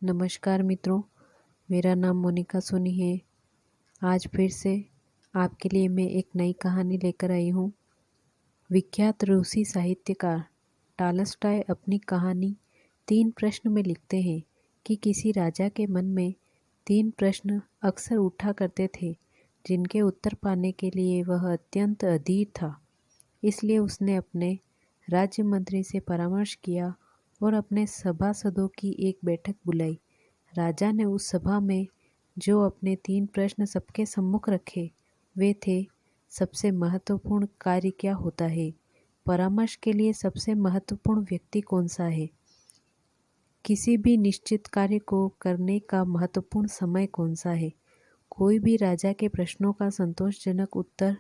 नमस्कार मित्रों, मेरा नाम मोनिका सोनी है। आज फिर से आपके लिए मैं एक नई कहानी लेकर आई हूँ। विख्यात रूसी साहित्यकार टॉल्स्टॉय अपनी कहानी 3 प्रश्न में लिखते हैं कि किसी राजा के मन में 3 प्रश्न अक्सर उठा करते थे, जिनके उत्तर पाने के लिए वह अत्यंत अधीर था। इसलिए उसने अपने राज्य मंत्री से परामर्श किया और अपने सभासदों की एक बैठक बुलाई। राजा ने उस सभा में जो अपने 3 प्रश्न सबके सम्मुख रखे, वे थे: सबसे महत्वपूर्ण कार्य क्या होता है? परामर्श के लिए सबसे महत्वपूर्ण व्यक्ति कौन सा है? किसी भी निश्चित कार्य को करने का महत्वपूर्ण समय कौन सा है? कोई भी राजा के प्रश्नों का संतोषजनक उत्तर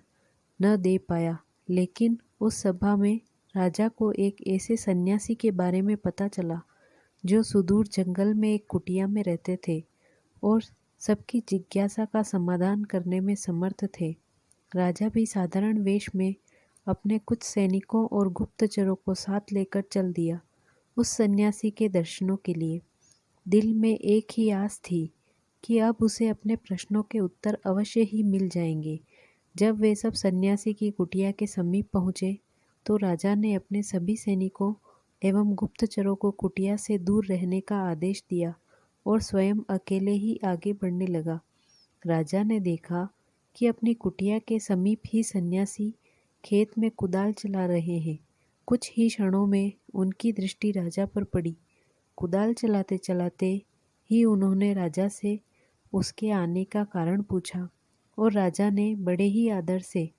न दे पाया, लेकिन उस सभा में राजा को एक ऐसे सन्यासी के बारे में पता चला जो सुदूर जंगल में एक कुटिया में रहते थे और सबकी जिज्ञासा का समाधान करने में समर्थ थे। राजा भी साधारण वेश में अपने कुछ सैनिकों और गुप्तचरों को साथ लेकर चल दिया उस सन्यासी के दर्शनों के लिए। दिल में एक ही आस थी कि अब उसे अपने प्रश्नों के उत्तर अवश्य ही मिल जाएंगे। जब वे सब सन्यासी की कुटिया के समीप पहुँचे तो राजा ने अपने सभी सैनिकों एवं गुप्तचरों को कुटिया से दूर रहने का आदेश दिया और स्वयं अकेले ही आगे बढ़ने लगा। राजा ने देखा कि अपनी कुटिया के समीप ही सन्यासी खेत में कुदाल चला रहे हैं। कुछ ही क्षणों में उनकी दृष्टि राजा पर पड़ी। कुदाल चलाते चलाते ही उन्होंने राजा से उसके आने का कारण पूछा और राजा ने बड़े ही आदर से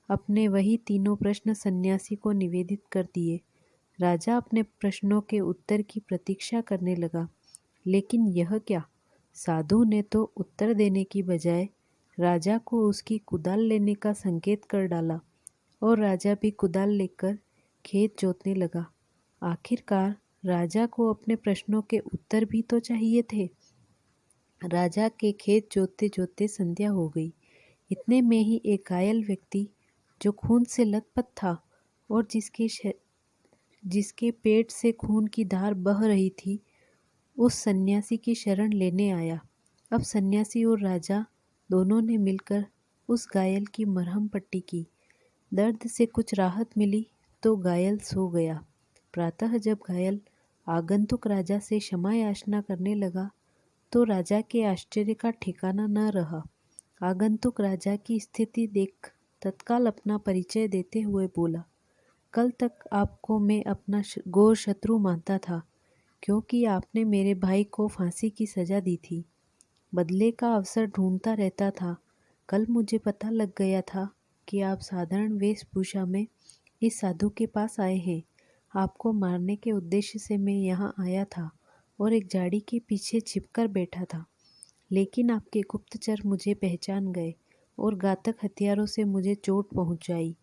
अपने वही तीनों प्रश्न सन्यासी को निवेदित कर दिए। राजा अपने प्रश्नों के उत्तर की प्रतीक्षा करने लगा, लेकिन यह क्या, साधु ने तो उत्तर देने की बजाय राजा को उसकी कुदाल लेने का संकेत कर डाला और राजा भी कुदाल लेकर खेत जोतने लगा। आखिरकार राजा को अपने प्रश्नों के उत्तर भी तो चाहिए थे। राजा के खेत जोतते जोतते संध्या हो गई। इतने में ही एक घायल व्यक्ति जो खून से लथपथ था और जिसके पेट से खून की धार बह रही थी, उस सन्यासी की शरण लेने आया। अब सन्यासी और राजा दोनों ने मिलकर उस घायल की मरहम पट्टी की। दर्द से कुछ राहत मिली तो घायल सो गया। प्रातः जब घायल आगंतुक राजा से क्षमा याचना करने लगा तो राजा के आश्चर्य का ठिकाना न रहा। आगंतुक राजा की स्थिति देख तत्काल अपना परिचय देते हुए बोला, कल तक आपको मैं अपना घोर शत्रु मानता था, क्योंकि आपने मेरे भाई को फांसी की सजा दी थी। बदले का अवसर ढूंढता रहता था। कल मुझे पता लग गया था कि आप साधारण वेशभूषा में इस साधु के पास आए हैं। आपको मारने के उद्देश्य से मैं यहाँ आया था और एक झाड़ी के पीछे छिपकर बैठा था, लेकिन आपके गुप्तचर मुझे पहचान गए और घातक हथियारों से मुझे चोट पहुँचाई।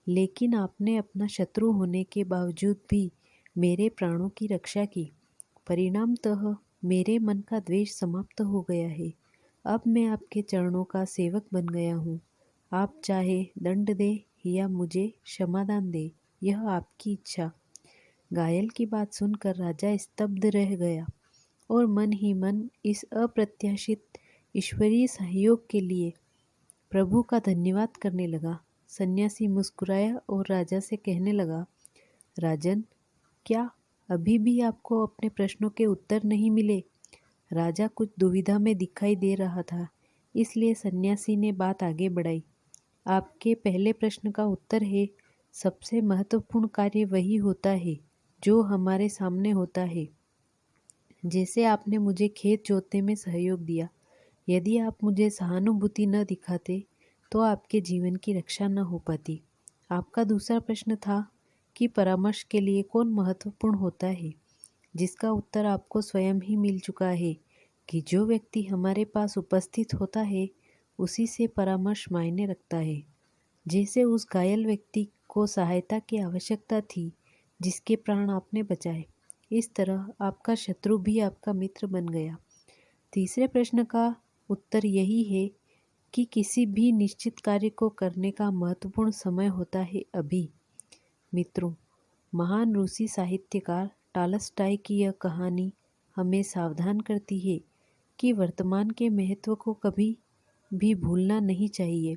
लेकिन आपने अपना शत्रु होने के बावजूद भी मेरे प्राणों की रक्षा की। परिणामतः मेरे मन का द्वेष समाप्त हो गया है। अब मैं आपके चरणों का सेवक बन गया हूँ। आप चाहे दंड दे या मुझे क्षमादान दे, यह आपकी इच्छा। घायल की बात सुनकर राजा स्तब्ध रह गया और मन ही मन इस अप्रत्याशित ईश्वरीय सहयोग के लिए प्रभु का धन्यवाद करने लगा। सन्यासी मुस्कुराया और राजा से कहने लगा, राजन, क्या अभी भी आपको अपने प्रश्नों के उत्तर नहीं मिले? राजा कुछ दुविधा में दिखाई दे रहा था, इसलिए सन्यासी ने बात आगे बढ़ाई। आपके पहले प्रश्न का उत्तर है, सबसे महत्वपूर्ण कार्य वही होता है जो हमारे सामने होता है। जैसे आपने मुझे खेत जोतने में सहयोग दिया, यदि आप मुझे सहानुभूति न दिखाते तो आपके जीवन की रक्षा न हो पाती। आपका दूसरा प्रश्न था कि परामर्श के लिए कौन महत्वपूर्ण होता है, जिसका उत्तर आपको स्वयं ही मिल चुका है कि जो व्यक्ति हमारे पास उपस्थित होता है उसी से परामर्श मायने रखता है। जैसे उस घायल व्यक्ति को सहायता की आवश्यकता थी जिसके प्राण आपने बचाए, इस तरह आपका शत्रु भी आपका मित्र बन गया। तीसरे प्रश्न का उत्तर यही है कि किसी भी निश्चित कार्य को करने का महत्वपूर्ण समय होता है अभी। मित्रों, महान रूसी साहित्यकार टॉल्स्टॉय की यह कहानी हमें सावधान करती है कि वर्तमान के महत्व को कभी भी भूलना नहीं चाहिए।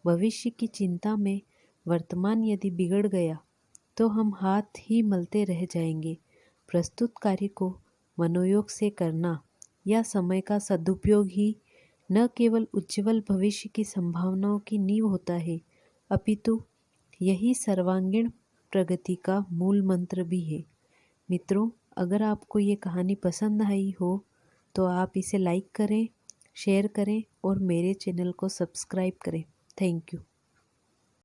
भविष्य की चिंता में वर्तमान यदि बिगड़ गया तो हम हाथ ही मलते रह जाएंगे। प्रस्तुत कार्य को मनोयोग से करना या समय का सदुपयोग ही न केवल उज्जवल भविष्य की संभावनाओं की नींव होता है, अपितु यही सर्वांगीण प्रगति का मूल मंत्र भी है। मित्रों, अगर आपको ये कहानी पसंद आई हो तो आप इसे लाइक करें, शेयर करें और मेरे चैनल को सब्सक्राइब करें। Thank you.